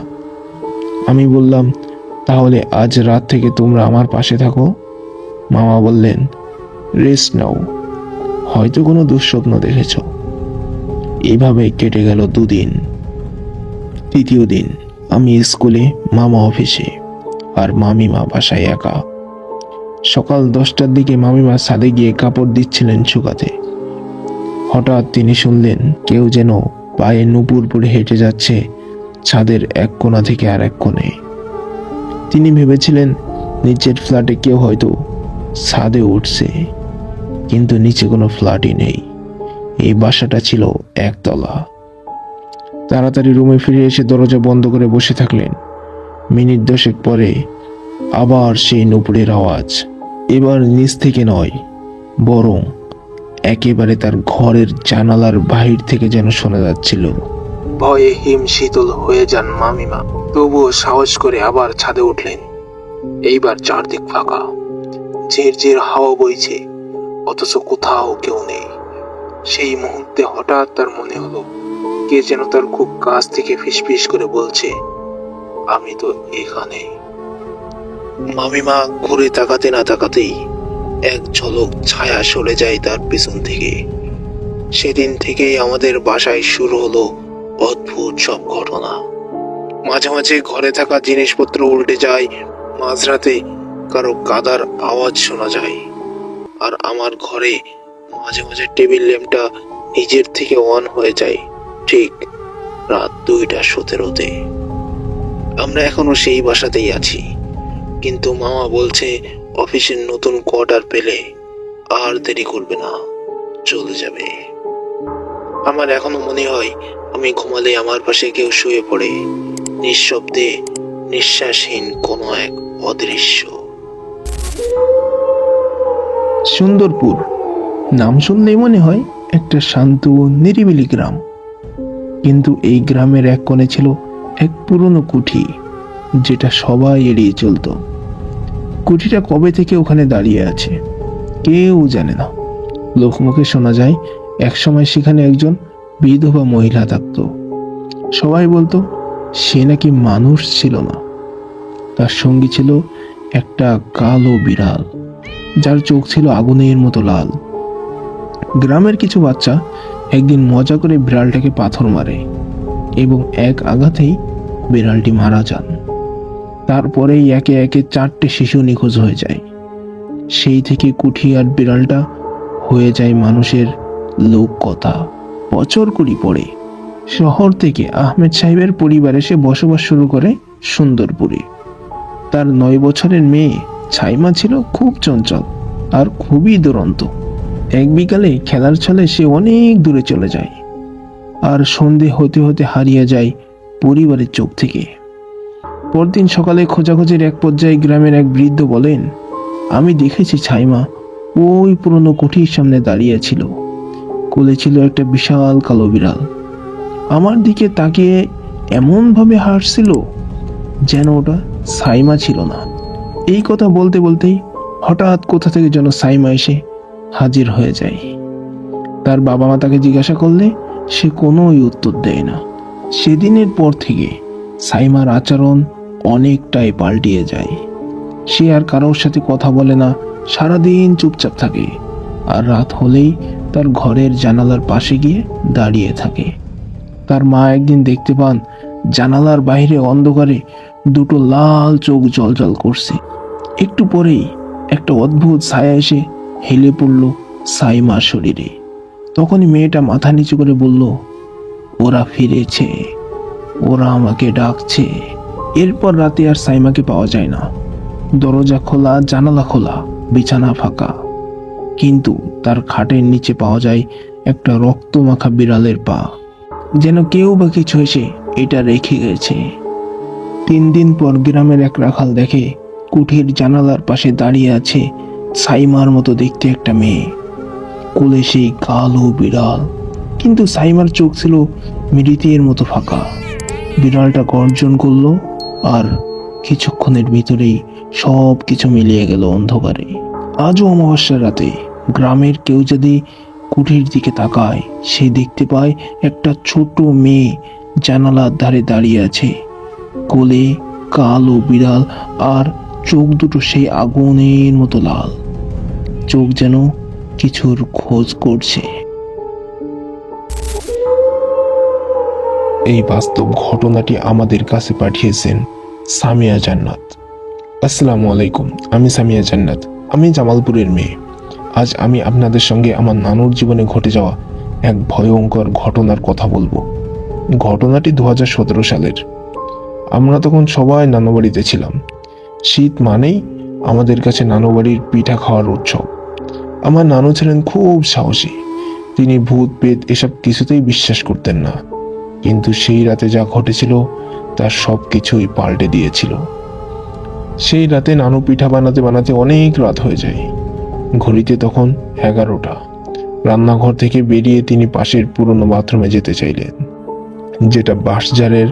আমি বললাম তাহলে আজ রাত থেকে তোমরা আমার পাশে থাকো। মামা বললেন রেস্ট নাও, হয়তো কোনো দুঃস্বপ্ন দেখেছ। এইভাবে কেটে গেল 2 দিন। তৃতীয় দিন আমি স্কুলে, মামা অফিসে, আর মামিমা বাসায় একা। সকাল 10টার দিকে মামিমা ছাদে গিয়ে কাপড় দিচ্ছিলেন শুকাতে। হঠাৎ তিনি শুনলেন কেউ যেন পায়ে নুপুর পরে হেঁটে যাচ্ছে ছাদের এক কোণা থেকে আর এক কোণে। তিনি ভেবেছিলেন নিচের ফ্ল্যাটে কেউ হয়তো ছাদে উঠছে, কিন্তু নিচে কোনো ফ্ল্যাটই নেই। এই বাসাটা ছিল একতলা। তাড়াতাড়ি রুমে ফিরে এসে দরজা বন্ধ করে বসে থাকলেন। মিনিট 10 পরে আবার সেই নুপুরের আওয়াজ। এবার নিচ থেকে নয়, বরং একেবারে তার ঘরের জানালার বাহির থেকে যেন শোনা যাচ্ছিল। ভয়ে হিম শীতল হয়ে যান মামিমা, তবুও সাহস করে আবার ছাদে উঠলেন। এইবার চারদিক ফাঁকা, ঝিরঝির হাওয়া বইছে, অথচ কোথাও কেউ নেই। সেই মুহূর্তে হঠাৎ তার মনে হলো কে যেন তার খুব কাছ থেকে ফিসফিস করে বলছে, আমি তো এখানে। মামিমা ঘুরে তাকাতে না তাকাতেই এক ঝলক ছায়া সরে যায় তার পিছন থেকে। সেদিন থেকেই আমাদের বাসায় শুরু হলো অদ্ভুত সব ঘটনা। মাঝে মাঝে ঘরে থাকা জিনিসপত্র উল্টে যায়, মাঝরাতে কারো কাদার আওয়াজ শোনা যায়, আর আমার ঘরে মাঝে মাঝে টেবিল ল্যাম্পটা নিজের থেকে অন হয়ে যায় ঠিক রাত 2:17-তে। আমরা এখনো সেই বাসাতেই আছি, কিন্তু মামা বলছে অফিসের নতুন কোয়ার্টার পেলে আর দেরি করবে না, চলে যাবে। আমার এখনো মনে হয় আমি ঘুমালে আমার পাশে কেউ শুয়ে পড়ে, নিঃশব্দে, নিঃশ্বাসহীন কোনো এক অদৃশ্য। সুন্দরপুর নাম শুনলেই মনে হয় একটা শান্ত নিরিবিলি গ্রাম, কিন্তু এই গ্রামের এক কোণে ছিল এক পুরনো কুঠি, যেটা সবাই এড়িয়ে চলতো। কুঠিটা কবে থেকে ওখানে দাঁড়িয়ে আছে কেউ জানে না। লোকমুখে শোনা যায় একসময় সেখানে একজন বিধবা মহিলা থাকতো। সবাই বলতো সে নাকি মানুষ ছিল না, তার সঙ্গী ছিল একটা কালো বিড়াল, যার চোখ ছিল আগুনের মতো লাল। গ্রামের কিছু বাচ্চা একদিন মজা করে বিড়ালটাকে পাথর মারে এবং এক আঘাতেই বিড়ালটি মারা যান। তারপরেই একে একে 4টে শিশু নিখোঁজ হয়ে যায়। সেই থেকে কুঠি আর বিড়ালটা হয়ে যায় মানুষের লোককথা। বছর 20 পরে শহর থেকে আহমেদ সাহেবের পরিবার এসে বসবাস শুরু করে সুন্দরপুরে। তার 9 বছরের মেয়ে ছাইমা ছিল খুব চঞ্চল আর খুবই দুরন্ত। এক বিকালে খেলার ছলে সে অনেক দূরে চলে যায়, আর সন্ধে হতে হতে হারিয়ে যায় পরিবারের চোখ থেকে। পরদিন সকালে খোঁজাখুঁজির এক পর্যায়ে গ্রামের এক বৃদ্ধ বলেন, আমি দেখেছি ছাইমা ওই পুরনো কুঠির সামনে দাঁড়িয়ে ছিল। কোলে ছিল একটা বিশাল কালো বিড়াল। আমার দিকে তাকিয়ে এমন ভাবে হাসছিল যেন ওটা সাইমা ছিল না। এই কথা বলতে বলতেই হঠাৎ কোথা থেকে যেন সাইমা এসে হাজির হয়ে যায়। তার বাবা মা তাকে জিজ্ঞাসা করলে সে কোনোই উত্তর দেয় না। সেদিনের পর থেকে সাইমার আচরণ অনেকটাই পাল্টিয়ে যায়। সে আর কারোর সাথে কথা বলে না, সারাদিন চুপচাপ থাকে, আর রাত হলেই তার ঘরের জানালার পাশে গিয়ে দাঁড়িয়ে থাকে। তার মা একদিন দেখতে পান জানালার বাইরে অন্ধকারে 2টো লাল চোখ জ্বলজ্বল করছে। একটু পরেই একটা অদ্ভুত ছায়া এসে হেলে পড়ল সাইমার শরীরে। তখনই মেয়েটা মাথা নিচু করে বলল, ওরা ফিরেছে, ওরা আমাকে ডাকছে। এরপর রাতে আর সাইমাকে পাওয়া যায় না। দরজা খোলা, জানালা খোলা, বিছানা ফাঁকা, কিন্তু তার খাটের নিচে পাওয়া যায় একটা রক্তমাখা বিড়ালের পা, যেন কেউ বা কিছু এসে এটা রেখে গেছে। 3 দিন পর গ্রামের এক রাখাল দেখে কুঠির জানালার পাশে দাঁড়িয়ে আছে সাইমার মতো দেখতে একটা মেয়ে, কোলে সেই কালো বিড়াল, কিন্তু সাইমার চোখ ছিল মৃতের মতো ফাঁকা। বিড়ালটা গর্জন করলো, আর কিছুক্ষণের ভিতরেই সব কিছু মিলিয়ে গেল অন্ধকারে। আজও অমাবস্যার রাতে গ্রামের কেউ যদি কুঠির দিকে তাকায়, সে দেখতে পায় একটা ছোট মেয়ে জানালার ধারে দাঁড়িয়ে আছে, কোলে কালো বিড়াল, আর চোখ দুটো সেই আগুনের মতো লাল, চোখ যেন কিছুর খোঁজ করছে। এই বাস্তব ঘটনাটি আমাদের কাছে পাঠিয়েছেন সামিয়া জান্নাত। আসসালামু আলাইকুম, আমি সামিয়া জান্নাত, আমি জামালপুরের মেয়ে। আজ আমি আপনাদের সঙ্গে আমার নানুর জীবনে ঘটে যাওয়া এক ভয়ঙ্কর ঘটনার কথা বলবো। ঘটনাটি 2017 সালের। আমরা তখন সবাই নানু বাড়িতে ছিলাম। শীত মানেই আমাদের কাছে নানু বাড়ির পিঠা খাওয়ার উৎসব। আমার নানু ছিলেন খুব সাহসী। তিনি ভূত পেত এসব কিছুতেই বিশ্বাস করতেন না, কিন্তু সেই রাতে যা ঘটেছিল তার সব কিছুই পাল্টে দিয়েছিল। সেই রাতে নানু পিঠা বানাতে বানাতে অনেক রাত হয়ে যায়। ঘড়িতে তখন 11টা। রান্নাঘর থেকে বেরিয়ে তিনি পাশের পুরনো বাথরুমে যেতে চাইলেন, যেটা বাঁশঝাড়ের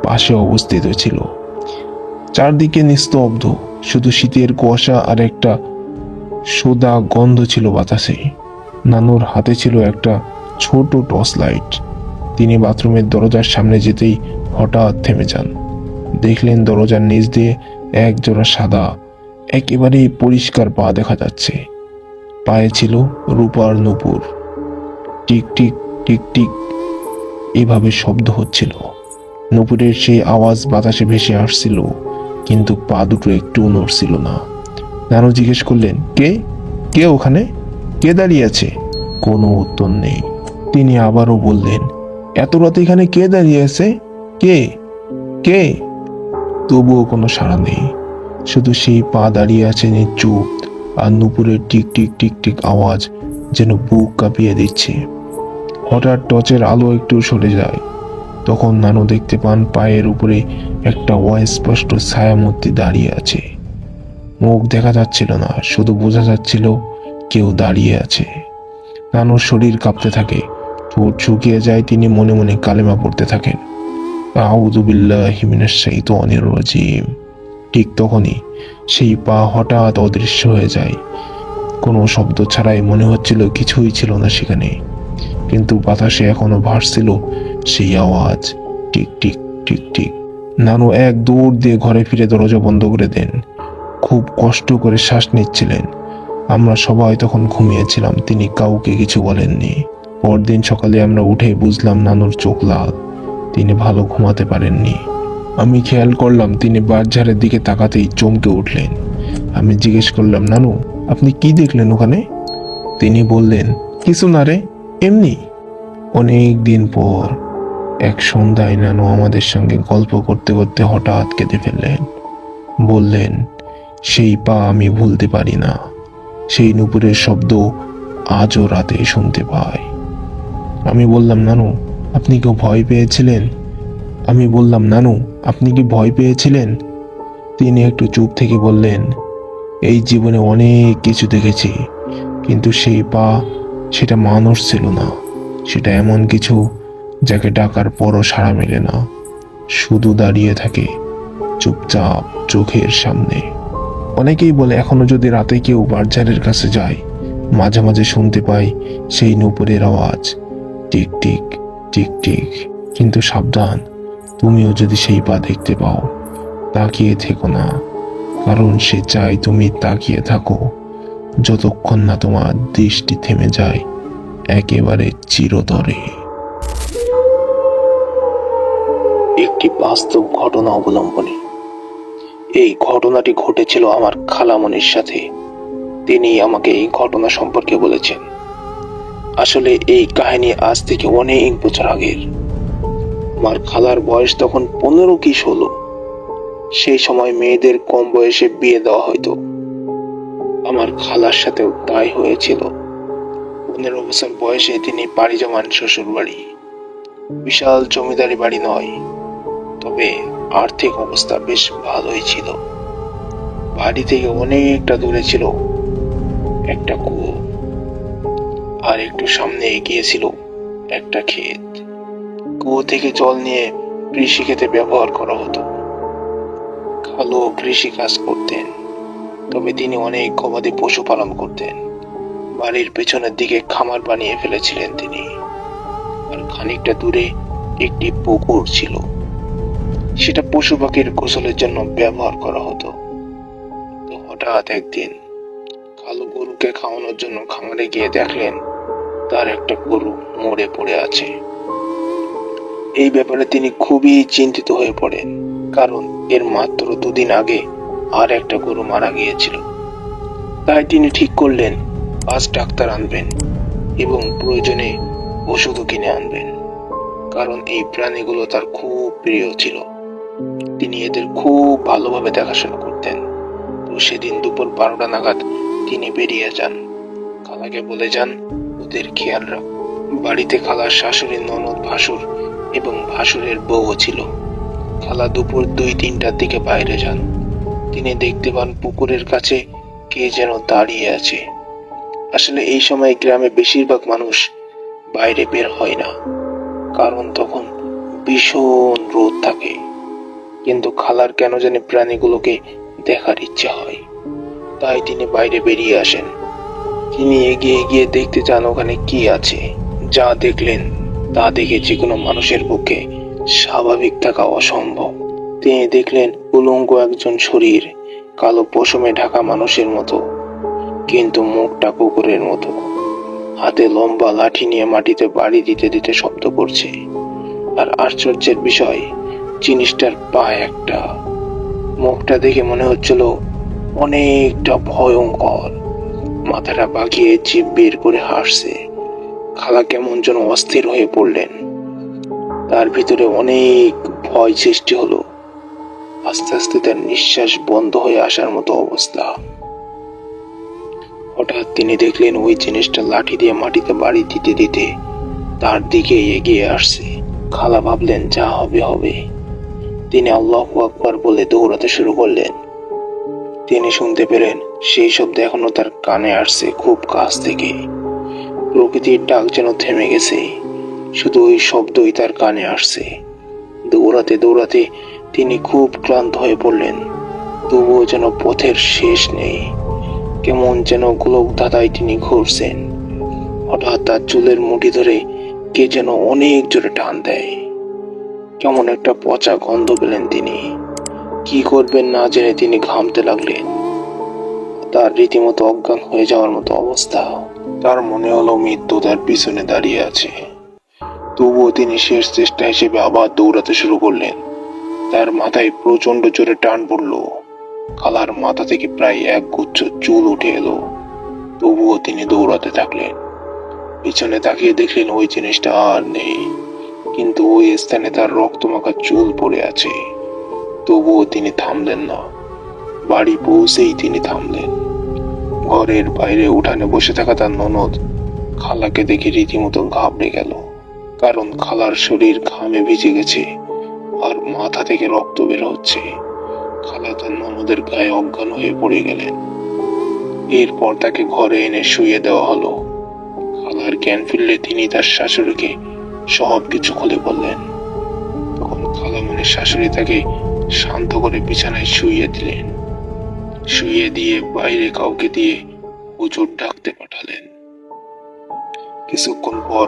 পাশে অবস্থিত ছিল। চারদিকে নিস্তব্ধ, শুধু শীতের কুয়াশা আর একটা সোদা গন্ধ ছিল বাতাসে। নানুর হাতে ছিল একটা ছোট টর্চ লাইট। তিনি বাথরুমের দরজার সামনে যেতেই হঠাৎ থেমে যান। দেখলেন দরজার নিচ দিয়ে এক জোড়া সাদা, একেবারেই পরিষ্কার পা দেখা যাচ্ছে। পায়ে ছিল রূপার নূপুর। টিক টিক টিক টিক এভাবে শব্দ হচ্ছিল। নূপুরের সেই আওয়াজ বাতাসে ভেসে আসছিল, কিন্তু পা দুটো একটুও নড়ছিল না। নানু জিজ্ঞেস করলেন, কে কে ওখানে? কে দাঁড়িয়ে আছে? কোনো উত্তর নেই। তিনি আবারও বললেন, এত রাতে এখানে কে দাঁড়িয়ে আছে? কে কে? তবুও কোনো সাড়া নেই। শুধু সেই পা দাঁড়িয়ে আছে নিশ্চুপ, আর নূপুরের টিক টিক টিক টিক আওয়াজ যেন বুক কাঁপিয়ে দিচ্ছে। হঠাৎ টর্চের আলো একটু সরে যায়। তখন নানু দেখতে পান পায়ের উপরে একটা অস্পষ্ট ছায়ামূর্তি দাঁড়িয়ে আছে। মুখ দেখা যাচ্ছিল না, শুধু বোঝা যাচ্ছিল কেউ দাঁড়িয়ে আছে। নানুর শরীর কাঁপতে থাকে, ঠোঁট শুকিয়ে যায়। তিনি মনে মনে কালেমা পড়তে থাকেন, আউযু বিল্লাহি মিনাশ শাইতানির রাজিম। ঠিক তখনই সেই পা হঠাৎ অদৃশ্য হয়ে যায়। কোনো শব্দ ছাড়াই, মনে হচ্ছিল কিছুই ছিল না সেখানে, কিন্তু বাতাসে এখনো ভাসছিল সেই আওয়াজ, টিক টিক টিক টিক। নানু এক দৌড় দিয়ে ঘরে ফিরে দরজা বন্ধ করে দেন। খুব কষ্ট করে শ্বাস নিচ্ছিলেন। আমরা সবাই তখন ঘুমিয়েছিলাম। তিনি কাউকে কিছু বলেননি। পরদিন সকালে আমরা উঠে বুঝলাম নানুর চোখ লাল, তিনি ভালো ঘুমাতে পারেননি। আমি খেয়াল করলাম তিনি বাঁশঝাড়ের দিকে তাকাতেই চমকে উঠলেন। আমি জিজ্ঞেস করলাম, নানু আপনি কি দেখলেন ওখানে? তিনি বললেন, কিছু না রে, এমনি। অনেক দিন পর এক সন্ধ্যায় নানু আমাদের সঙ্গে গল্প করতে করতে হঠাৎ কেঁদে ফেললেন। বললেন, সেই পা আমি ভুলতে পারি না। সেই নূপুরের শব্দ আজও রাতে শুনতে পাই। আমি বললাম, নানু আপনি কি ভয় পেয়েছিলেন? তিনি একটু চুপ থেকে বললেন, এই জীবনে অনেক কিছু দেখেছি, কিন্তু সেই পা, সেটা মানুষ ছিল না। সেটা এমন কিছু যাকে ডাকার পরও সাড়া মেলে না, শুধু দাঁড়িয়ে থাকে চুপচাপ চোখের সামনে। অনেকেই বলে এখনো যদি রাতে কেউ বাঁশঝাড়ের কাছে যায়, মাঝে মাঝে শুনতে পাই সেই নূপুরের আওয়াজ, টিক টিক টিক টিক। কিন্তু সাবধান, তুমিও যদি সেই পা দেখতে পাও, তাকিয়ে থেকো না, কারণ সে চাই তুমি তাকিয়ে থাকো যতক্ষণ না তোমার দৃষ্টি থেমে যায় একেবারে চিরতরে। একটি বাস্তব ঘটনা অবলম্বনে। এই ঘটনাটি ঘটেছিল আমার খালামণির সাথে। তিনি আমাকে এই ঘটনা সম্পর্কে বলেছেন। আসলে এই কাহিনী আজ থেকে অনেক বছর আগের। আমার খালার বয়স তখন 15 কি 16। সেই সময় মেয়েদের কম বয়সে বিয়ে দেওয়া হয়তো। আমার খালার সাথেও তাই হয়েছিল। 15 বছর বয়সে তিনি পাড়ি জমান শ্বশুর বাড়ি। বিশাল জমিদারি বাড়ি নয়, তবে আর্থিক অবস্থা বেশ ভালোই ছিল। বাড়ি থেকে অনেকটা দূরে ছিল একটা কুয়ো, আর একটু সামনে এগিয়ে ছিল একটা ক্ষেত। কুয়ো থেকে জল নিয়ে কৃষি ক্ষেতে ব্যবহার করা হতো। খালু কৃষি কাজ করতেন, তবে তিনি অনেক গবাদি পশু পালন করতেন। বাড়ির পেছনের দিকে খামার বানিয়ে ফেলেছিলেন তিনি। আর খানিকটা দূরে একটি পুকুর ছিল, সেটা পশু পাখির গোসলের জন্য ব্যবহার করা হতো। তো হঠাৎ একদিন খালু গরুকে খাওয়ানোর জন্য খামারে গিয়ে দেখলেন তার একটা গরু মরে পড়ে আছে। এই ব্যাপারে তিনি খুবই চিন্তিত হয়ে পড়েন, কারণ এর মাত্র 2 দিন আগে আর একটা গরু মারা গিয়েছিল। তাই তিনি ঠিক করলেন আজ ডাক্তার আনবেন এবং প্রয়োজনে ওষুধও কিনে আনবেন, কারণ এই প্রাণীগুলো তার খুব প্রিয় ছিল। তিনি এদের খুব ভালোভাবে দেখাশোনা করতেন। তো সেদিন দুপুর 12টা নাগাদ তিনি বেরিয়ে যান। খালাকে বলে যান ওদের খেয়াল রাখ। বাড়িতে খালার শাশুড়ি, ননদ, ভাসুর এবং ভাসুরের বউও ছিল। খালা দুপুর 2-3টার দিকে বাইরে যান। তিনি দেখতে পান পুকুরের কাছে কে যেন দাঁড়িয়ে আছে। আসলে এই সময় গ্রামে বেশিরভাগ মানুষ বাইরে বের হয় না, কারণ তখন ভীষণ রোদ থাকে। কিন্তু খালার কেন জানি প্রাণীগুলোকে দেখার ইচ্ছে হয়, তাই তিনি বাইরে বেরিয়ে আসেন। তিনি এগিয়ে গিয়ে দেখতে চান ওখানে কি আছে। যা দেখলেন তা দেখে যে কোনো মানুষের পক্ষে স্বাভাবিক থাকা অসম্ভব। তিনি দেখলেন উলঙ্গ একজন শরীর, কালো পশমে ঢাকা মানুষের মতো, কিন্তু মুখটা কুকুরের মতো। হাতে লম্বা লাঠি নিয়ে মাটিতে বাড়ি দিতে দিতে শব্দ করছে। আর আশ্চর্যের বিষয়, জিনিসটার পা একটা। মুখটা দেখে মনে হচ্ছিল অনেকটা ভয়ঙ্কর। মাথাটা বাঁকিয়ে জিভ বের করে হাসছে। খালা কেমন যেন অস্থির হয়ে পড়লেন। তার ভিতরে অনেক ভয় সৃষ্টি হলো। আস্তে আস্তে তার নিঃশ্বাস বন্ধ হয়ে আসার মতো অবস্থা। হঠাৎ তিনি দেখলেন ওই জিনিসটা লাঠি দিয়ে মাটিতে বাড়ি দিতে দিতে তার দিকে এগিয়ে আসছে। খালা ভাবলেন যা হবে হবে। তিনি আল্লাহু আকবার বলে দৌড়াতে শুরু করলেন। তিনি শুনতে পেলেন সেই শব্দ এখনো তার কানে আসছে খুব কাছ থেকে। প্রকৃতির ডাক যেন থেমে গেছে, শুধু ওই শব্দই তার কানে আসছে। দৌড়াতে দৌড়াতে তিনি খুব ক্লান্ত হয়ে পড়লেন, তবুও যেন পথের শেষ নেই। কেমন যেন গোলক ধাঁধায় তিনি ঘুরছেন। হঠাৎ তার চুলের মুঠি ধরে কে যেন অনেক জোরে টান দেয়। কেমন একটা পচা গন্ধ পেলেন তিনি। কি করবেন না জেনে তিনি ঘামতে লাগলেন। তার রীতিমতো অজ্ঞান হয়ে যাওয়ার মতো অবস্থা। তার মনে হলো মৃত্যু তার পিছনে দাঁড়িয়ে আছে। তবুও তিনি শেষ চেষ্টা হিসেবে আবার দৌড়াতে শুরু করলেন। তার মাথায় প্রচন্ড জোরে টান পড়ল। খালার মাথা থেকে প্রায় এক গুচ্ছ চুল উঠে এলো। তবুও তিনি দৌড়াতে থাকলেন। পিছনে তাকিয়ে দেখলেন ওই জিনিসটা আর নেই, কিন্তু ওই স্থানে তার রক্তমাখা চুল পড়ে আছে। তবুও তিনি থামলেন না। বাড়ি পৌঁছেই তিনি থামলেন। ঘরের বাইরে উঠানে বসে থাকা তার ননদ খালাকে দেখে রীতিমতো ঘাবড়ে গেল, কারণ খালার শরীর ঘামে ভিজে গেছে আর মাথা থেকে রক্ত বের হচ্ছে। খালা তার ননদের গায়ে অজ্ঞান হয়ে পড়ে গেলেন। এরপর তাকে ঘরে এনে শুইয়ে দেওয়া হলো। খালার জ্ঞান ফিরলে তিনি তার শাশুড়িকে সব কিছু খুলে বললেন। তখন খালা মানে শাশুড়ি তাকে শান্ত করে বিছানায় শুইয়ে দিলেন। শুইয়ে দিয়ে বাইরে কাউকে দিয়ে হুজুর ডাকতে পাঠালেন। কিছুক্ষণ পর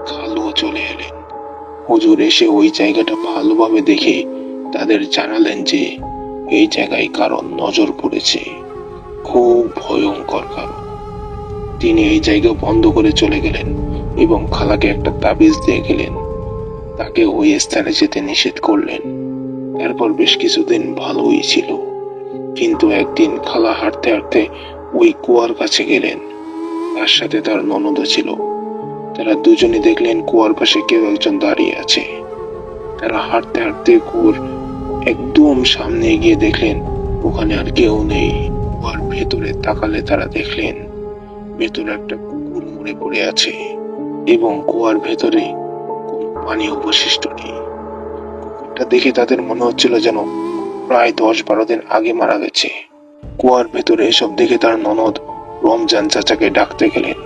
খালুও চলে এলেন। হুজুর এসে ওই জায়গাটা ভালোভাবে দেখে তাদের জানালেন যে এই জায়গায় কারো নজর পড়েছে, খুব ভয়ঙ্কর কারো। তিনি এই জায়গা বন্ধ করে চলে গেলেন এবং খালাকে একটা তাবিজ দিয়ে গেলেন। তাকে ওই স্থানে যেতে নিষেধ করলেন। তারপর বেশ কিছুদিন ভালোই ছিল, কিন্তু একদিন খালা হাঁটতে হাঁটতে ওই কুয়ার কাছে গেলেন। তার সাথে তার ননদও ছিল। তারা দুজনে দেখলেন কুয়ার পাশে কেউ একজন দাঁড়িয়ে আছে। তারা হাঁটতে হাঁটতে কুয়ার একদম সামনে গিয়ে দেখলেন ওখানে আর কেউ নেই। কুয়ার ভেতরে তাকালে তারা দেখলেন ভেতরে একটা কুকুর মরে পড়ে আছে এবং কুয়ার ভেতরে কোনো পানি অবশিষ্ট নেই। কুকুরটা দেখে তাদের মনে হচ্ছিল যেন প্রায় 10-12 দিন আগে মারা গেছে। কুয়ার ভেতরে এসব দেখে তার ননদ রমজান চাচাকে ডাকতে গেলেন।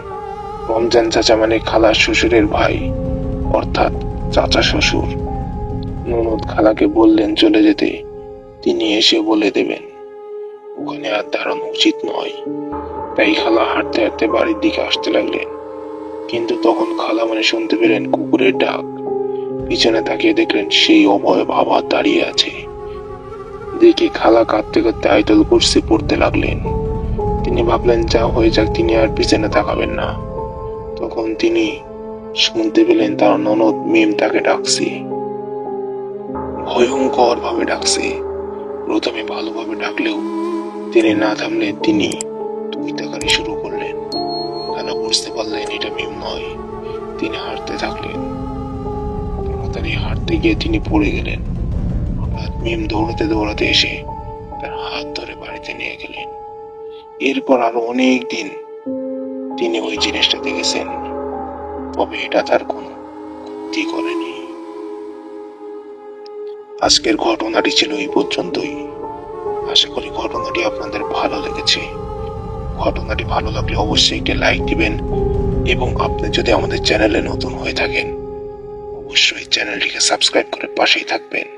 রমজান চাচা মানে খালার শ্বশুরের ভাই, অর্থাৎ চাচা শ্বশুর। ননদ খালাকে বললেন চলে যেতে, তিনি এসে বলে দেবেন ওখানে আর দাঁড়ানো উচিত নয়। তাই খালা হাঁটতে হাঁটতে বাড়ির দিকে আসতে লাগলেন। কিন্তু তখন খালা মানে শুনতে পেলেন কুকুরের ডাক। পিছনে তাকিয়ে দেখলেন সেই অভয় আবার দাঁড়িয়ে আছে। দেখে খালা কাঁদতে কাঁদতে আয়াতুল কুরসি পড়তে লাগলেন। তিনি ভাবলেন যা হয়ে যাক, তিনি আর পিছনে তাকাবেন না। তখন তিনি শুনতে পেলেন তার ননদ মিম তাকে ডাকছে, ভয়ঙ্কর ভাবে ডাকছে। প্রথমে ভালোভাবে ডাকলেও তিনি না থামলে তিনি তুই তাকানি শুরু করলেন। খালা বুঝতে পারলেন এটা মিম নয়। তিনি হাঁটতে থাকলেন। তাড়াতাড়ি হাঁটতে গিয়ে তিনি পড়ে গেলেন। হঠাৎ মিম দৌড়াতে দৌড়াতে এসে তার হাত ধরে বাড়িতে নিয়ে গেলেন। এরপর আরো অনেক দিন তিনি ওই জিনিসটা দেখেছেন, তবে এটা তার কোনো ক্ষতি করেনি। আজকের ঘটনাটি ছিল এই পর্যন্তই। আশা করি ঘটনাটি আপনাদের ভালো লেগেছে। ঘটনাটি ভালো লাগলে অবশ্যই একটি লাইক দিবেন এবং আপনি যদি আমাদের চ্যানেলে নতুন হয়ে থাকেন অবশ্যই চ্যানেলটিকে সাবস্ক্রাইব করে পাশেই থাকবেন।